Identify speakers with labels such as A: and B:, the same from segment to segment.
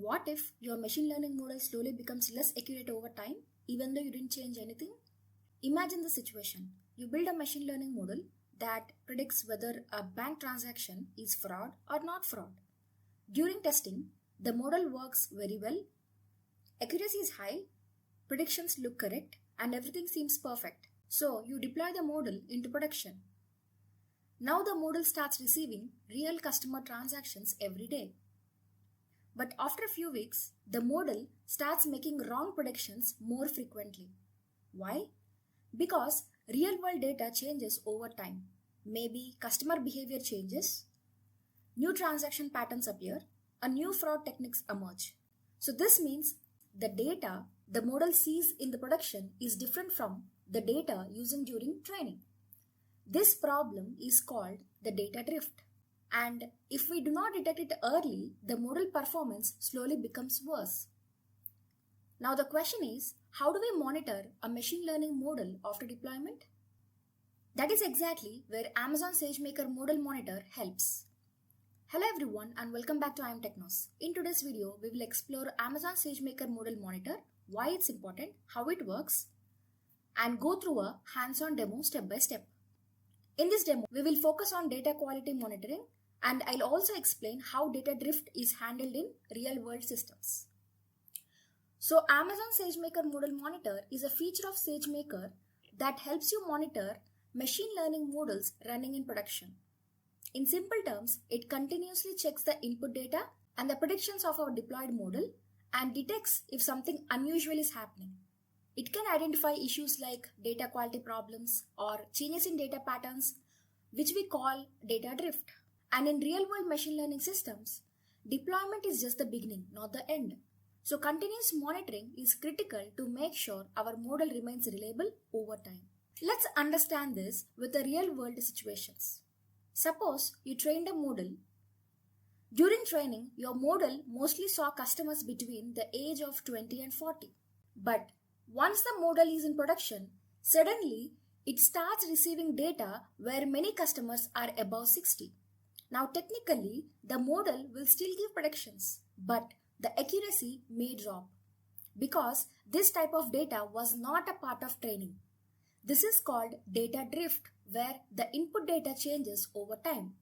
A: What if your machine learning model slowly becomes less accurate over time, even though you didn't change anything? Imagine the situation. You build a machine learning model that predicts whether a bank transaction is fraud or not fraud. During testing, the model works very well, accuracy is high, predictions look correct, and everything seems perfect. So you deploy the model into production. Now the model starts receiving real customer transactions every day. But after a few weeks, the model starts making wrong predictions more frequently. Why? Because real world data changes over time. Maybe customer behavior changes, new transaction patterns appear, or new fraud techniques emerge. So this means the data the model sees in the production is different from the data used during training. This problem is called the data drift. And if we do not detect it early, the model performance slowly becomes worse. Now the question is, how do we monitor a machine learning model after deployment? That is exactly where Amazon SageMaker Model Monitor helps. Hello everyone and welcome back to IamTechnos. In today's video, we will explore Amazon SageMaker Model Monitor, why it's important, how it works, and go through a hands-on demo step by step. In this demo, we will focus on data quality monitoring, and I'll also explain how data drift is handled in real-world systems. So Amazon SageMaker Model Monitor is a feature of SageMaker that helps you monitor machine learning models running in production. In simple terms, it continuously checks the input data and the predictions of our deployed model and detects if something unusual is happening. It can identify issues like data quality problems or changes in data patterns, which we call data drift. And in real-world machine learning systems, deployment is just the beginning, not the end. So continuous monitoring is critical to make sure our model remains reliable over time. Let's understand this with the real-world situations. Suppose you trained a model. During training, your model mostly saw customers between the age of 20 and 40. But once the model is in production, suddenly it starts receiving data where many customers are above 60. Now technically, the model will still give predictions, but the accuracy may drop because this type of data was not a part of training. This is called data drift, where the input data changes over time.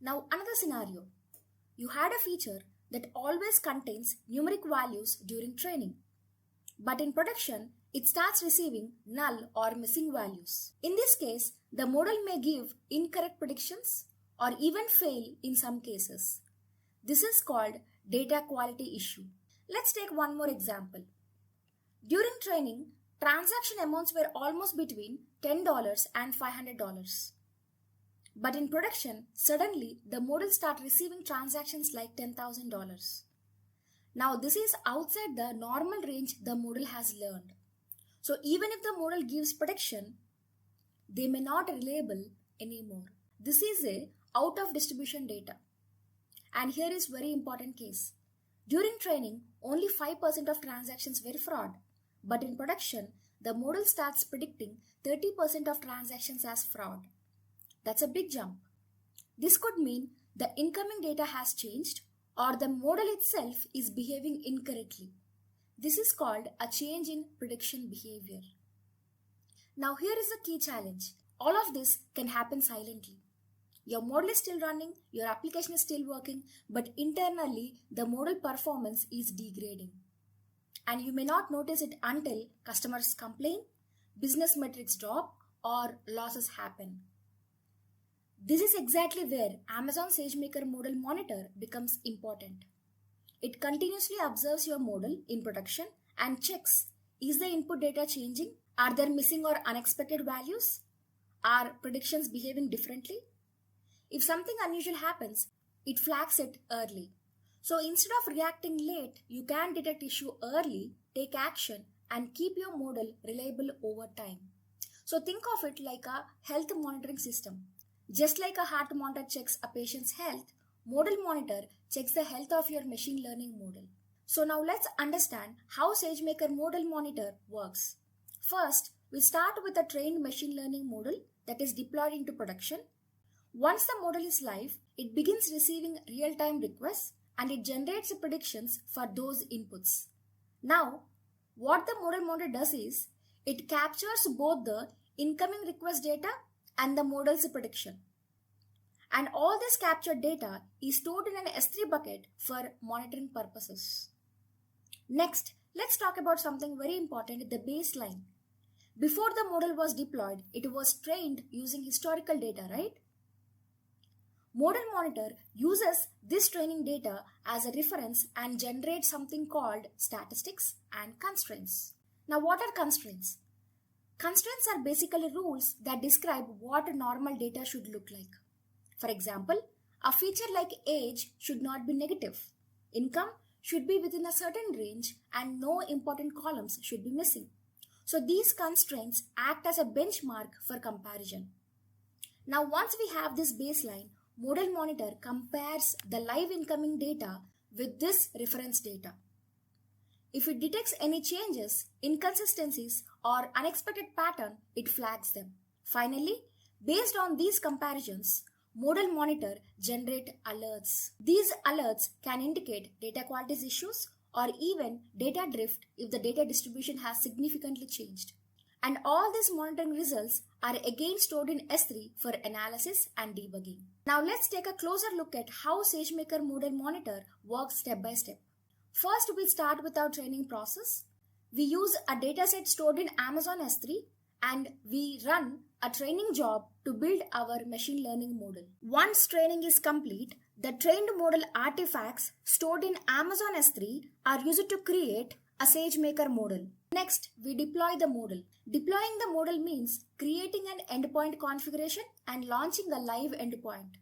A: Now another scenario. You had a feature that always contains numeric values during training. But in production, it starts receiving null or missing values. In this case, the model may give incorrect predictions or even fail in some cases. This is called data quality issue. Let's take one more example. During training, transaction amounts were almost between $10 and $500. But in production, suddenly the model starts receiving transactions like $10,000. Now this is outside the normal range the model has learned. So even if the model gives prediction, they may not be reliable anymore. This is a out of distribution data. And here is very important case. During training, only 5% of transactions were fraud. But in production, the model starts predicting 30% of transactions as fraud. That's a big jump. This could mean the incoming data has changed or the model itself is behaving incorrectly. This is called a change in prediction behavior. Now here is the key challenge. All of this can happen silently. Your model is still running, your application is still working, but internally the model performance is degrading. And you may not notice it until customers complain, business metrics drop, or losses happen. This is exactly where Amazon SageMaker Model Monitor becomes important. It continuously observes your model in production and checks, is the input data changing? Are there missing or unexpected values? Are predictions behaving differently? If something unusual happens, it flags it early. So instead of reacting late, you can detect issue early, take action, and keep your model reliable over time. So think of it like a health monitoring system. Just like a heart monitor checks a patient's health, Model Monitor checks the health of your machine learning model. So now let's understand how SageMaker Model Monitor works. First, we start with a trained machine learning model that is deployed into production. Once the model is live, it begins receiving real-time requests and it generates predictions for those inputs. Now, what the model monitor does is it captures both the incoming request data and the model's prediction. And all this captured data is stored in an S3 bucket for monitoring purposes. Next, let's talk about something very important, the baseline. Before the model was deployed, it was trained using historical data, right? Model Monitor uses this training data as a reference and generates something called statistics and constraints. Now, what are constraints? Constraints are basically rules that describe what normal data should look like. For example, a feature like age should not be negative. Income should be within a certain range and no important columns should be missing. So these constraints act as a benchmark for comparison. Now, once we have this baseline, Model Monitor compares the live incoming data with this reference data. If it detects any changes, inconsistencies, or unexpected pattern, it flags them. Finally, based on these comparisons, Model Monitor generates alerts. These alerts can indicate data quality issues or even data drift if the data distribution has significantly changed. And all these monitoring results are again stored in S3 for analysis and debugging. Now let's take a closer look at how SageMaker Model Monitor works step by step. First, we start with our training process. We use a dataset stored in Amazon S3 and we run a training job to build our machine learning model. Once training is complete, the trained model artifacts stored in Amazon S3 are used to create a SageMaker model. Next, we deploy the model. Deploying the model means creating an endpoint configuration and launching a live endpoint.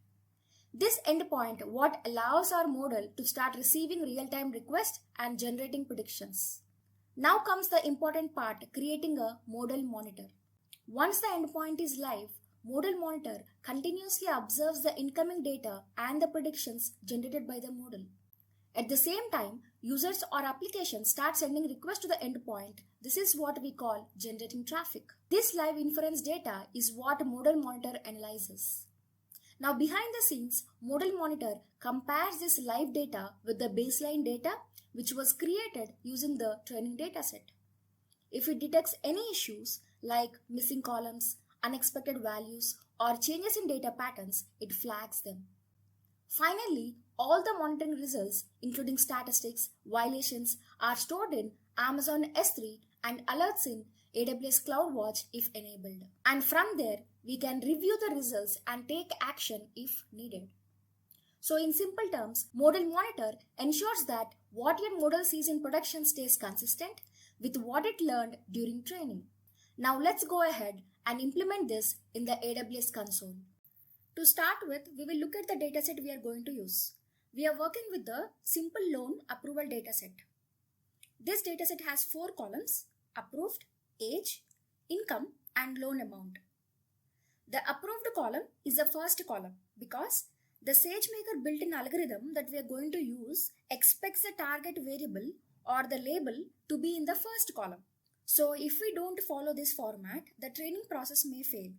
A: This endpoint what allows our model to start receiving real-time requests and generating predictions. Now comes the important part, creating a model monitor. Once the endpoint is live, Model Monitor continuously observes the incoming data and the predictions generated by the model. At the same time, users or applications start sending requests to the endpoint. This is what we call generating traffic. This live inference data is what Model Monitor analyzes. Now behind the scenes, Model Monitor compares this live data with the baseline data which was created using the training dataset. If it detects any issues like missing columns, unexpected values, or changes in data patterns, it flags them. Finally, all the monitoring results, including statistics, violations, are stored in Amazon S3 and alerts in AWS CloudWatch if enabled. And from there, we can review the results and take action if needed. So in simple terms, Model Monitor ensures that what your model sees in production stays consistent with what it learned during training. Now let's go ahead and implement this in the AWS console. To start with, we will look at the dataset we are going to use. We are working with the simple loan approval dataset. This dataset has 4 columns: approved, age, income, and loan amount. The approved column is the first column because the SageMaker built-in algorithm that we are going to use expects the target variable or the label to be in the first column. So if we don't follow this format, the training process may fail.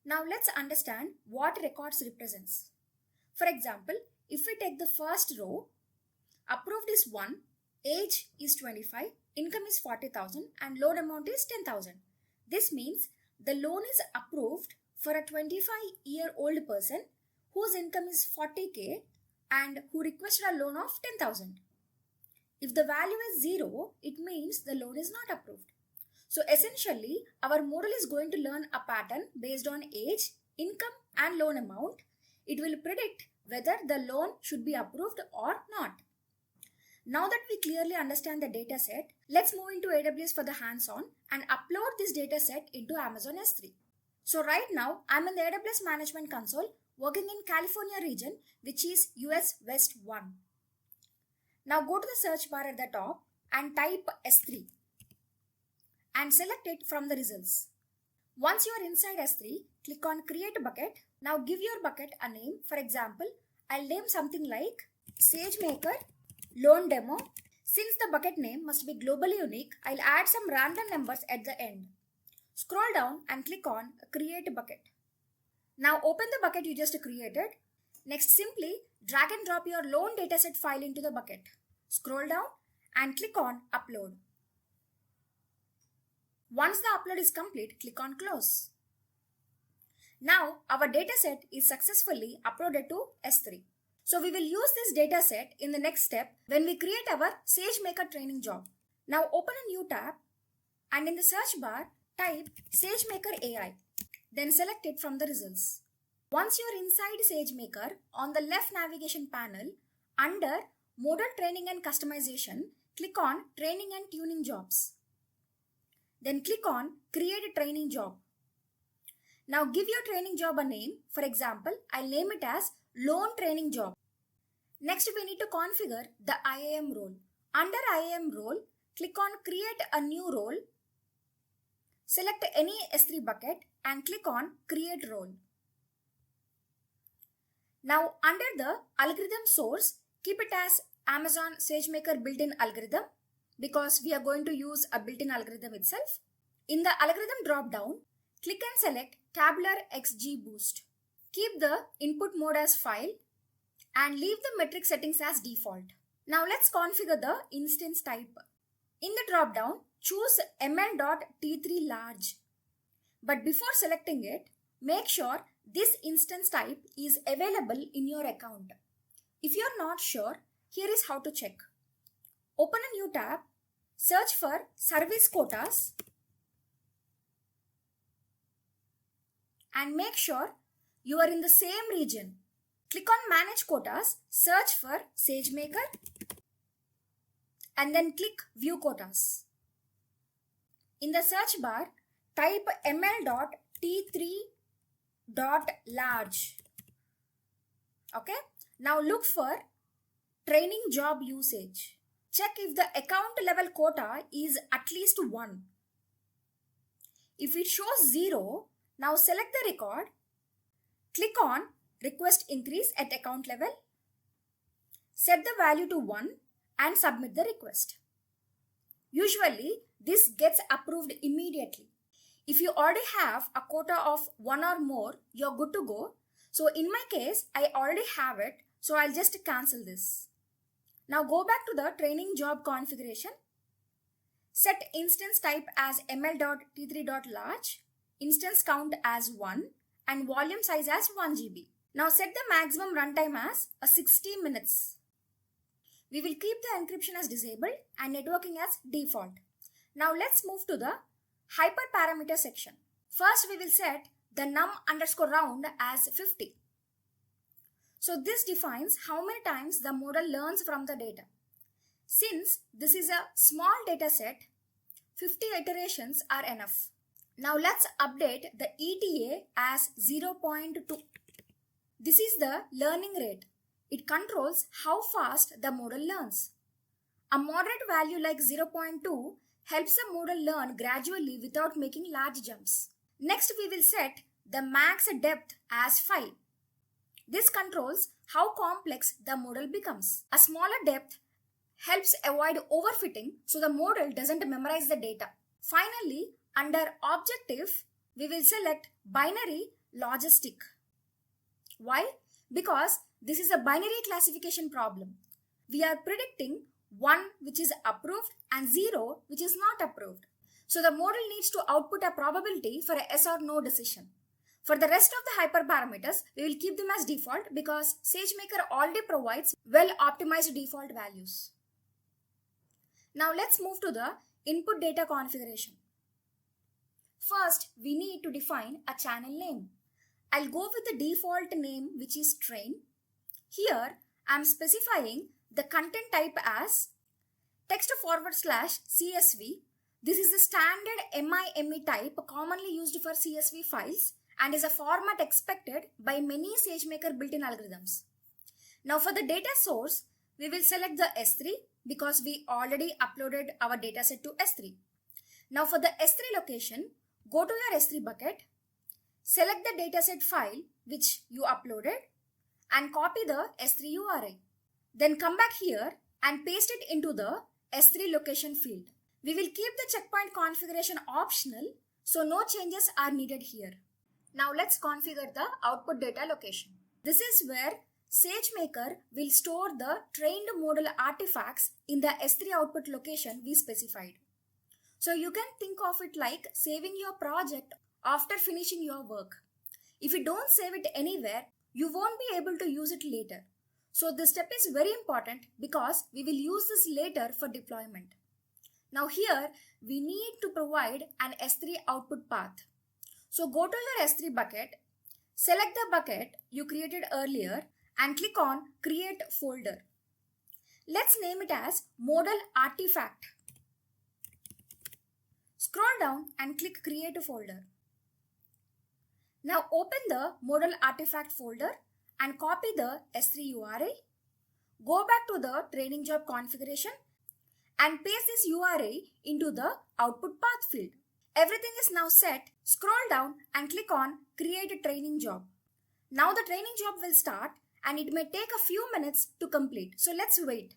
A: Now let's understand what records represents. For example, if we take the first row, approved is 1, age is 25, income is 40,000 and loan amount is 10,000. This means the loan is approved for a 25-year-old person whose income is 40k and who requested a loan of 10,000. If the value is 0, it means the loan is not approved. So essentially, our model is going to learn a pattern based on age, income and loan amount. It will predict whether the loan should be approved or not. Now that we clearly understand the dataset, let's move into AWS for the hands-on and upload this dataset into Amazon S3. So right now, I'm in the AWS Management Console working in California region, which is US West 1. Now go to the search bar at the top and type S3 and select it from the results. Once you are inside S3, click on Create Bucket. Now give your bucket a name. For example, I'll name something like SageMaker Loan Demo. Since the bucket name must be globally unique, I'll add some random numbers at the end. Scroll down and click on Create Bucket. Now open the bucket you just created. Next, simply drag and drop your lone dataset file into the bucket. Scroll down and click on Upload. Once the upload is complete, click on Close. Now, our dataset is successfully uploaded to S3. So, we will use this dataset in the next step when we create our SageMaker training job. Now, open a new tab and in the search bar, type SageMaker AI. Then select it from the results. Once you are inside SageMaker, on the left navigation panel, under Model Training and Customization, click on Training and Tuning Jobs. Then click on Create a Training Job. Now give your training job a name. For example, I'll name it as Lone Training Job. Next, we need to configure the IAM role. Under IAM role, click on Create a New Role. Select any S3 bucket and click on Create Role. Now under the algorithm source, keep it as Amazon SageMaker built-in algorithm because we are going to use a built-in algorithm itself. In the algorithm drop-down, click and select Tabular XGBoost. Keep the input mode as file and leave the metric settings as default. Now let's configure the instance type. In the drop-down, choose ml.t3 large. But before selecting it, make sure this instance type is available in your account. If you are not sure, here is how to check. Open a new tab, search for service quotas and make sure you are in the same region. Click on Manage Quotas, search for SageMaker and then click View Quotas. In the search bar, type ml.t3.large. Okay. Now look for training job usage. Check if the account level quota is at least 1. If it shows 0, now select the record, click on Request Increase at account level, set the value to 1 and submit the request. Usually, this gets approved immediately. If you already have a quota of 1 or more, you're good to go. So in my case, I already have it, so I'll just cancel this. Now go back to the training job configuration. Set instance type as ml.t3.large, instance count as 1 and volume size as 1 GB. Now set the maximum runtime as 60 minutes. We will keep the encryption as disabled and networking as default. Now let's move to the hyperparameter section. First we will set the num_round as 50. So this defines how many times the model learns from the data. Since this is a small data set, 50 iterations are enough. Now let's update the ETA as 0.2. This is the learning rate. It controls how fast the model learns. A moderate value like 0.2 helps the model learn gradually without making large jumps. Next we will set the max depth as 5. This controls how complex the model becomes. A smaller depth helps avoid overfitting so the model doesn't memorize the data. Finally, under Objective, we will select Binary Logistic. Why? Because this is a binary classification problem. We are predicting 1 which is approved and 0 which is not approved. So the model needs to output a probability for a yes or no decision. For the rest of the hyperparameters, we will keep them as default because SageMaker already provides well-optimized default values. Now let's move to the input data configuration. First, we need to define a channel name. I'll go with the default name which is train. Here, I'm specifying the content type as text/CSV. This is the standard MIME type commonly used for CSV files and is a format expected by many SageMaker built-in algorithms. Now for the data source, we will select the S3 because we already uploaded our dataset to S3. Now for the S3 location, go to your S3 bucket, select the dataset file which you uploaded and copy the S3 URI. Then come back here and paste it into the S3 location field. We will keep the checkpoint configuration optional, so no changes are needed here. Now let's configure the output data location. This is where SageMaker will store the trained model artifacts in the S3 output location we specified. So you can think of it like saving your project after finishing your work. If you don't save it anywhere, you won't be able to use it later. So this step is very important because we will use this later for deployment. Now here we need to provide an S3 output path. So go to your S3 bucket, select the bucket you created earlier and click on Create Folder. Let's name it as Model Artifact. Scroll down and click Create a Folder. Now open the Model Artifact folder and copy the S3 URI. Go back to the training job configuration and paste this URI into the output path field. Everything is now set. Scroll down and click on Create a Training Job. Now the training job will start and it may take a few minutes to complete. So let's wait.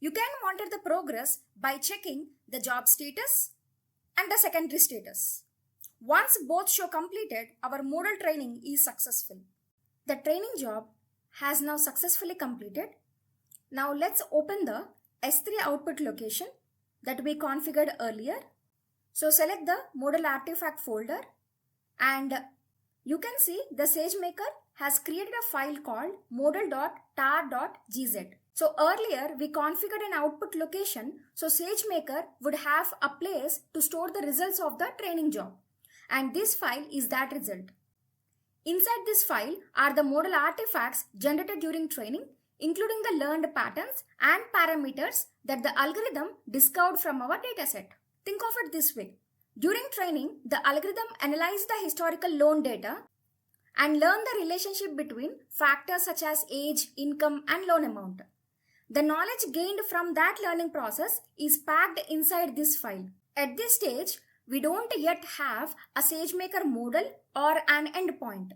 A: You can monitor the progress by checking the job status and the secondary status. Once both show completed, our model training is successful. The training job has now successfully completed. Now let's open the S3 output location that we configured earlier. So select the model artifact folder and you can see the SageMaker has created a file called model.tar.gz. So earlier we configured an output location so SageMaker would have a place to store the results of the training job. And this file is that result. Inside this file are the model artifacts generated during training, including the learned patterns and parameters that the algorithm discovered from our dataset. Think of it this way. During training, the algorithm analyzed the historical loan data and learned the relationship between factors such as age, income, and loan amount. The knowledge gained from that learning process is packed inside this file. At this stage, we don't yet have a SageMaker model or an endpoint.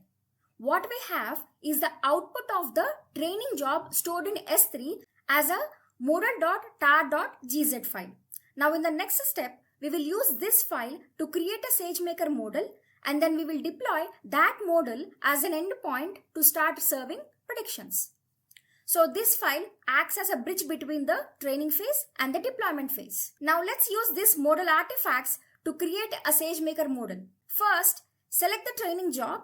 A: What we have is the output of the training job stored in S3 as a model.tar.gz file. Now in the next step, we will use this file to create a SageMaker model and then we will deploy that model as an endpoint to start serving predictions. So this file acts as a bridge between the training phase and the deployment phase. Now let's use this model artifacts to create a SageMaker model. First, select the training job.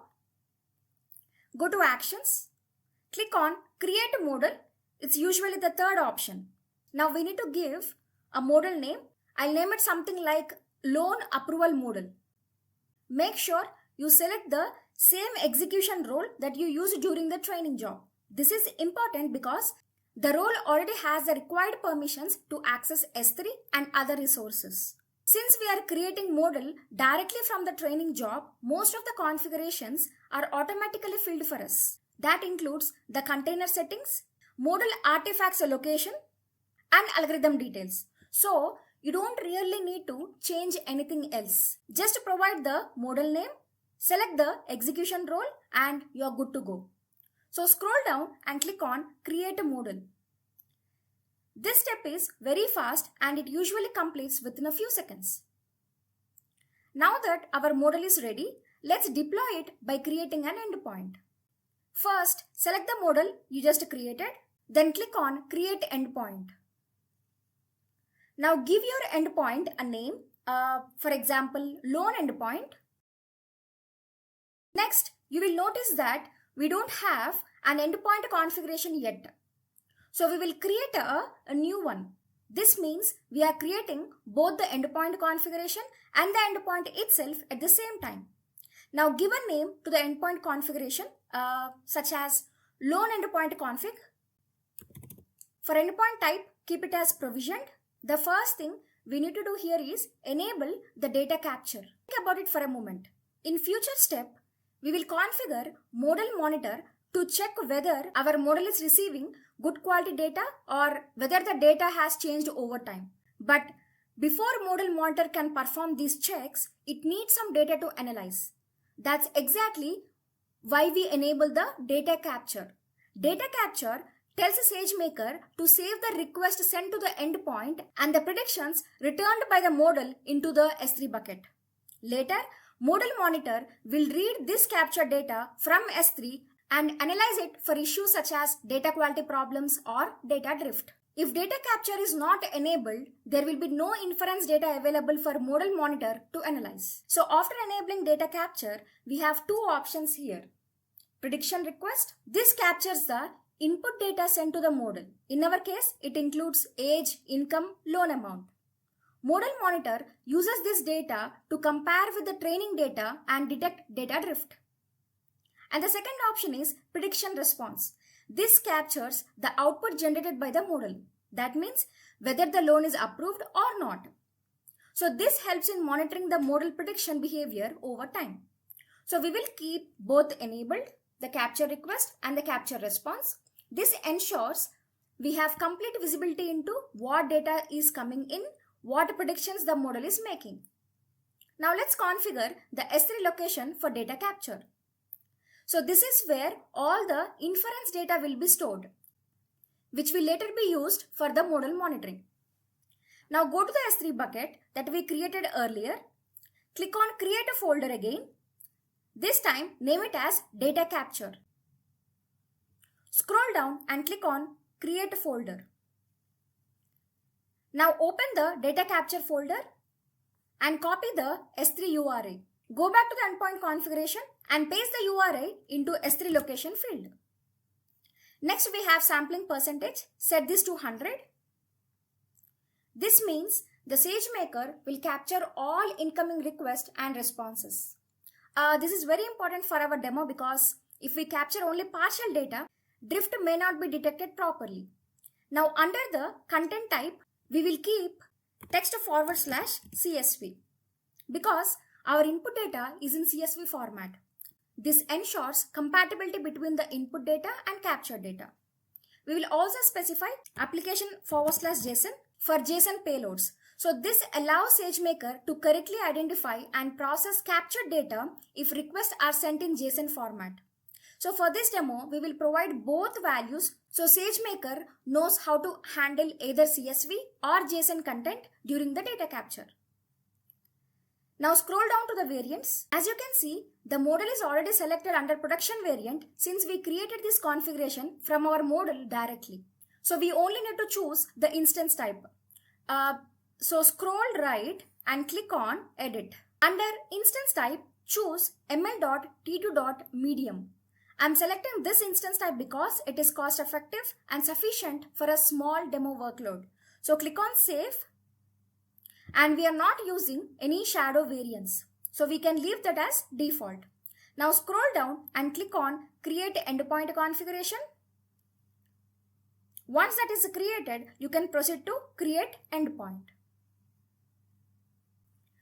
A: Go to Actions. Click on Create a Model. It's usually the third option. Now we need to give a model name. I'll name it something like Loan Approval Model. Make sure you select the same execution role that you used during the training job. This is important because the role already has the required permissions to access S3 and other resources. Since we are creating model directly from the training job, most of the configurations are automatically filled for us. That includes the container settings, model artifacts allocation, and algorithm details. So you don't really need to change anything else. Just provide the model name, select the execution role, and you're good to go. So scroll down and click on Create a Model. This step is very fast and it usually completes within a few seconds. Now that our model is ready, let's deploy it by creating an endpoint. First, select the model you just created, then click on Create Endpoint. Now give your endpoint a name, for example, Loan Endpoint. Next, you will notice that we don't have an endpoint configuration yet. So we will create a new one. This means we are creating both the endpoint configuration and the endpoint itself at the same time. Now give a name to the endpoint configuration such as Loan Endpoint Config. For endpoint type, keep it as provisioned. The first thing we need to do here is enable the data capture. Think about it for a moment. In future step, we will configure Model Monitor to check whether our model is receiving good quality data or whether the data has changed over time. But before Model Monitor can perform these checks, it needs some data to analyze. That's exactly why we enable the data capture. Data capture tells SageMaker to save the request sent to the endpoint and the predictions returned by the model into the S3 bucket. Later, Model Monitor will read this captured data from S3 and analyze it for issues such as data quality problems or data drift. If data capture is not enabled, there will be no inference data available for Model Monitor to analyze. So after enabling data capture, we have two options here. Prediction request. This captures the input data sent to the model. In our case, it includes age, income, loan amount. Model Monitor uses this data to compare with the training data and detect data drift. And the second option is prediction response. This captures the output generated by the model. That means whether the loan is approved or not. So this helps in monitoring the model prediction behavior over time. So we will keep both enabled, the capture request and the capture response. This ensures we have complete visibility into what data is coming in, what predictions the model is making. Now let's configure the S3 location for data capture. So this is where all the inference data will be stored, which will later be used for the model monitoring. Now go to the S3 bucket that we created earlier. Click on create a folder again. This time name it as data capture. Scroll down and click on create a folder. Now open the data capture folder and copy the S3 URI. Go back to the endpoint configuration and paste the URI into S3 location field. Next we have sampling percentage. Set this to 100. This means the SageMaker will capture all incoming requests and responses. This is very important for our demo because if we capture only partial data, drift may not be detected properly. Now under the content type, we will keep text/CSV because our input data is in CSV format. This ensures compatibility between the input data and captured data. We will also specify application/JSON for JSON payloads. So this allows SageMaker to correctly identify and process captured data if requests are sent in JSON format. So for this demo, we will provide both values so SageMaker knows how to handle either CSV or JSON content during the data capture. Now scroll down to the variants. As you can see, the model is already selected under production variant since we created this configuration from our model directly. So we only need to choose the instance type. So scroll right and click on edit. Under instance type, choose ml.t2.medium. I'm selecting this instance type because it is cost effective and sufficient for a small demo workload. So click on save. And we are not using any shadow variants. So we can leave that as default. Now scroll down and click on create endpoint configuration. Once that is created, you can proceed to create endpoint.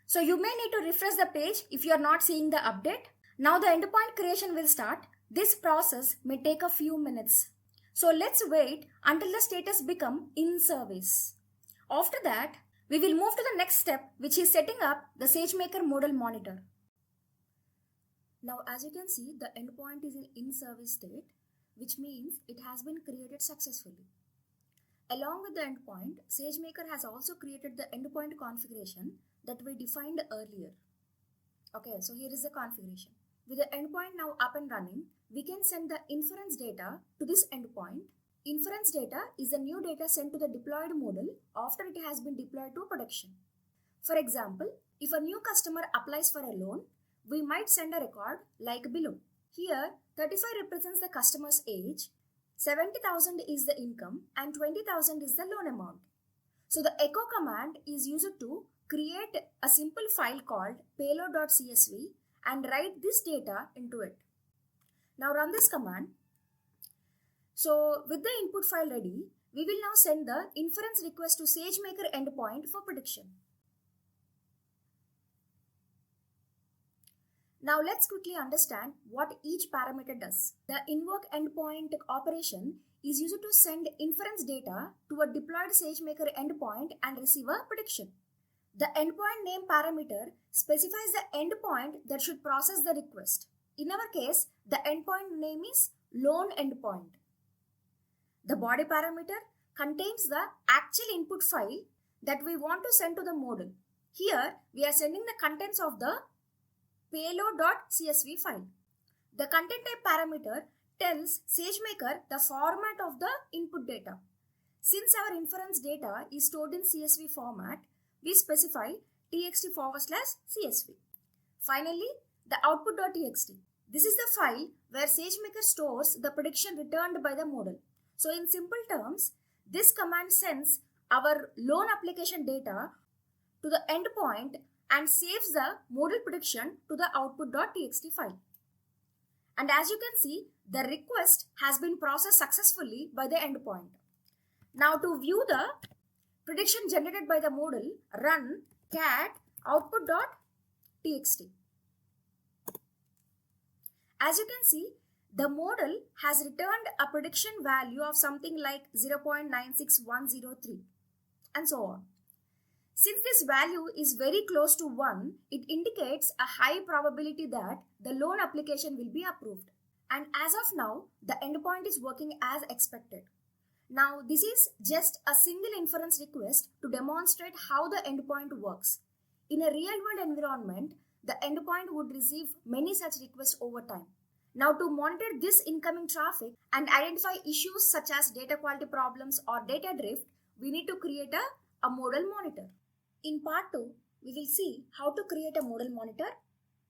A: So you may need to refresh the page if you are not seeing the update. Now the endpoint creation will start. This process may take a few minutes. So let's wait until the status become in service. After that, we will move to the next step, which is setting up the SageMaker Model Monitor. Now as you can see, the endpoint is in service state, which means it has been created successfully. Along with the endpoint, SageMaker has also created the endpoint configuration that we defined earlier. Okay, so here is the configuration. With the endpoint now up and running, we can send the inference data to this endpoint. Inference data is the new data sent to the deployed model after it has been deployed to production. For example, if a new customer applies for a loan, we might send a record like below. Here, 35 represents the customer's age, 70,000 is the income, and 20,000 is the loan amount. So the echo command is used to create a simple file called payload.csv and write this data into it. Now run this command. So with the input file ready, we will now send the inference request to SageMaker endpoint for prediction. Now let's quickly understand what each parameter does. The invoke endpoint operation is used to send inference data to a deployed SageMaker endpoint and receive a prediction. The endpoint name parameter specifies the endpoint that should process the request. In our case, the endpoint name is loan endpoint. The body parameter contains the actual input file that we want to send to the model. Here, we are sending the contents of the payload.csv file. The content type parameter tells SageMaker the format of the input data. Since our inference data is stored in CSV format, we specify txt/CSV. Finally, the output.txt. This is the file where SageMaker stores the prediction returned by the model. So in simple terms, this command sends our loan application data to the endpoint and saves the model prediction to the output.txt file. And as you can see, the request has been processed successfully by the endpoint. Now to view the prediction generated by the model, run cat output.txt. As you can see, the model has returned a prediction value of something like 0.96103 and so on. Since this value is very close to 1, it indicates a high probability that the loan application will be approved. And as of now, the endpoint is working as expected. Now, this is just a single inference request to demonstrate how the endpoint works. In a real-world environment, the endpoint would receive many such requests over time. Now, to monitor this incoming traffic and identify issues such as data quality problems or data drift, we need to create a model monitor. In part 2, we will see how to create a model monitor,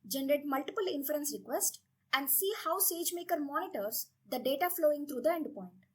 A: generate multiple inference requests, and see how SageMaker monitors the data flowing through the endpoint.